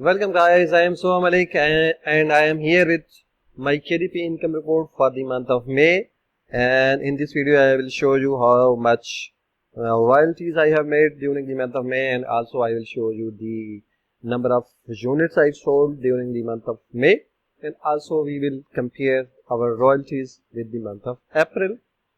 Welcome guys, I am Subha Malik and I am here with my KDP income report for the month of May, and in this video I will show you how much royalties I have made during the month of May, and also I will show you the number of units I sold during the month of May, and also we will compare our royalties with the month of April.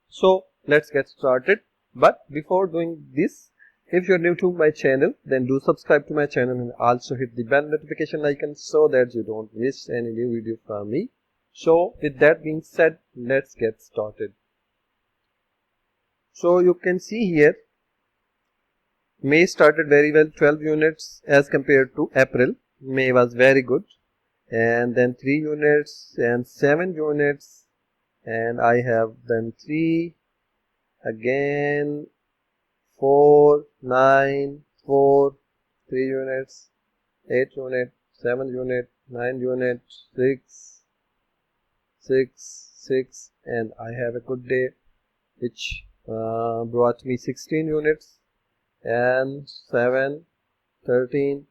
So let's get started. But before doing this, if you're new to my channel, then do subscribe to my channel and also hit the bell notification icon so that you don't miss any new video from me. So with that being said, let's get started. So you can see here, May started very well, 12 units as compared to April. May was very good, and then 3 units and 7 units, and I have done 3 again, 4, 9, 4, 3 units, 8 unit, 7 unit, 9 unit, 6, 6, and I have a good day which brought me 16 units and 7, 13.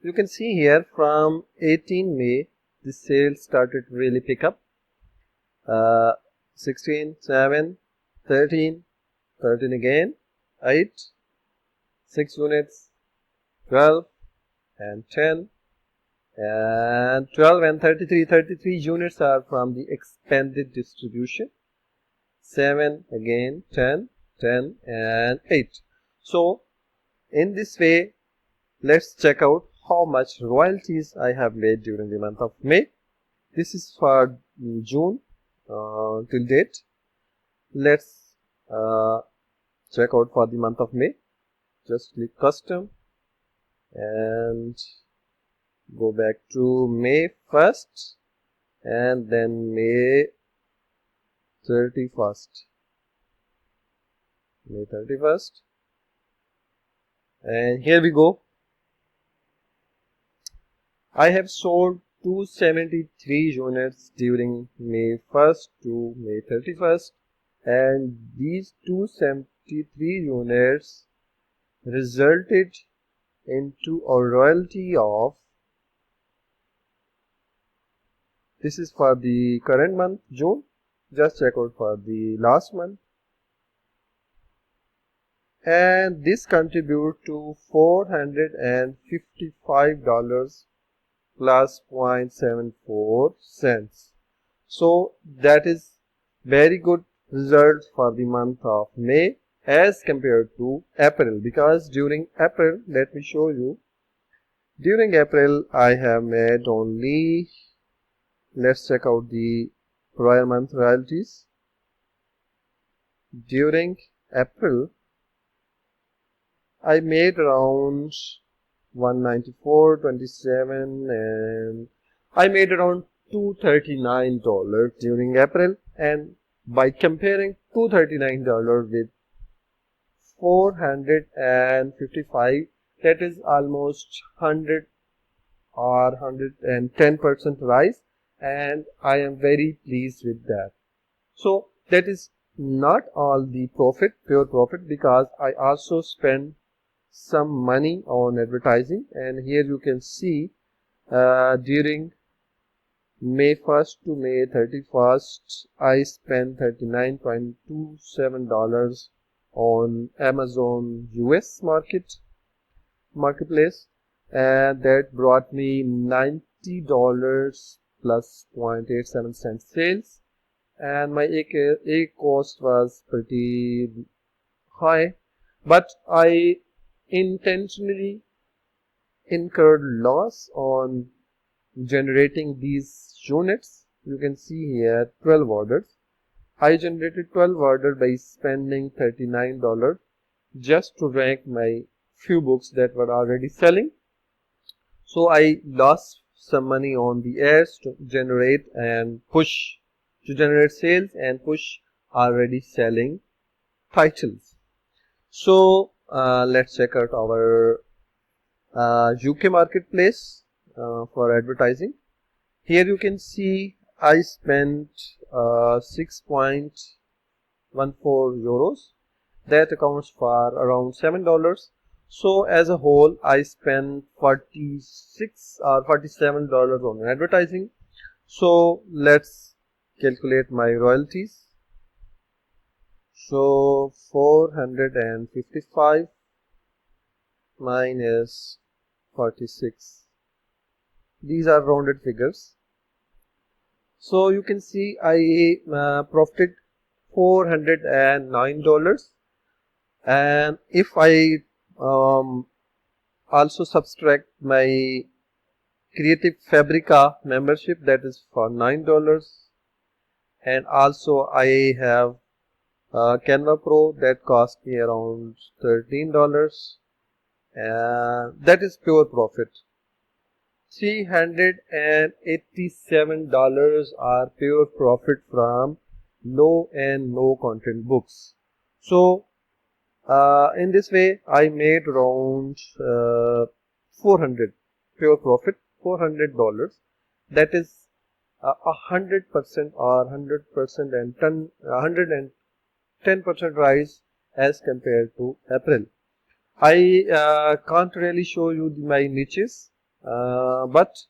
You can see here from 18 May the sales started really pick up. 16, 7, 13, 13 again, 8, 6 units, 12 and 10 and 12 and 33 units are from the expanded distribution. 7 again, 10 and 8. So in this way, let's check out how much royalties I have made during the month of May. This is for June till date. Let's check out for the month of May. Just click custom and go back to May 1st and then May 31st. May 31st, and here we go. I have sold 273 units during May 1st to May 31st, and these 273 units resulted into a royalty of, this is for the current month June, just check out for the last month, and this contribute to $455 plus 0.74 cents. So that is very good result for the month of May as compared to April, because during April, let me show you, during April I have made only, let's check out the prior month royalties. During April I made around 194.27 and I made around $239 during April, and by comparing $239 with 455, that is almost 100 or 110% rise, and I am very pleased with that. So that is not all the profit, pure profit, because I also spend some money on advertising, and here you can see during May 1st to May 31st I spent $39.27 on Amazon US marketplace, and that brought me $90 plus 0.87 cents sales, and my A cost was pretty high, but I intentionally incurred loss on generating these units. You can see here 12 orders. I generated 12 orders by spending $39 just to rank my few books that were already selling. So I lost some money on the ads to generate sales and push already selling titles. So let's check out our UK marketplace for advertising. Here you can see I spent 6.14 euros. That accounts for around $7. So as a whole, I spent $46 or $47 on advertising. So let's calculate my royalties. So 455 minus 46. These are rounded figures. So you can see I profited $409, and if I also subtract my Creative Fabrica membership, that is for $9, and also I have Canva Pro that cost me around $13, and that is pure profit. $387 are pure profit from low and no content books. So in this way I made around 400 pure profit, $400. That is 100% or 100% and 110% rise as compared to April. I can't really show you my niches, but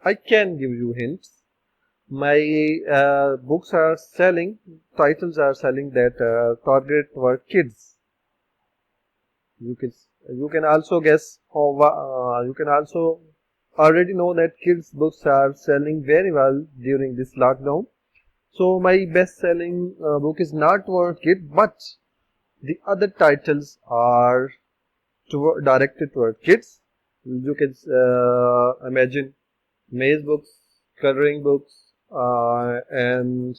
I can give you hints. My books are selling, titles are selling that target were kids. You can also guess how, you can also already know that kids books are selling very well during this lockdown. So my best selling book is not toward kid, but the other titles are directed toward kids. You can imagine maze books, coloring books, and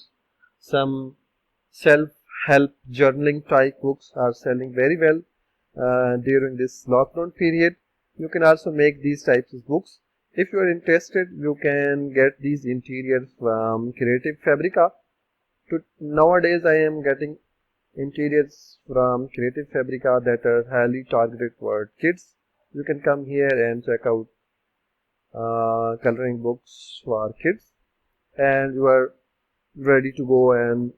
some self-help journaling type books are selling very well during this lockdown period. You can also make these types of books. If you are interested, you can get these interiors from Creative Fabrica. Nowadays I am getting interiors from Creative Fabrica that are highly targeted toward kids. You can come here and check out coloring books for kids, and you are ready to go and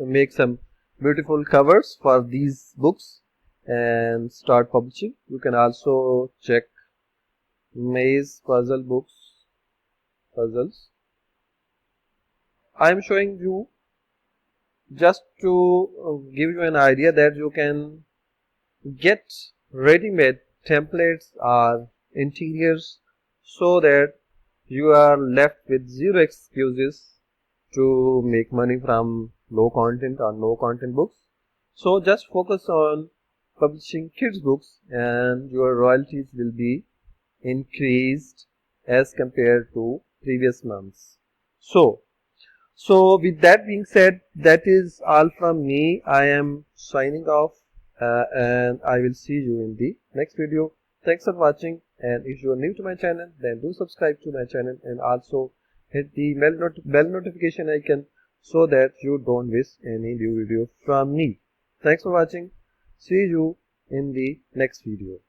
make some beautiful covers for these books and start publishing. You can also check maze puzzles. I am showing you just to give you an idea that you can get ready-made templates or interiors so that you are left with zero excuses to make money from low content or no content books. So just focus on publishing kids books and your royalties will be increased as compared to previous months. So with that being said, that is all from me. I am signing off and I will see you in the next video. Thanks for watching, and if you are new to my channel, then do subscribe to my channel and also hit the bell notification icon so that you don't miss any new video from me. Thanks for watching. See you in the next video.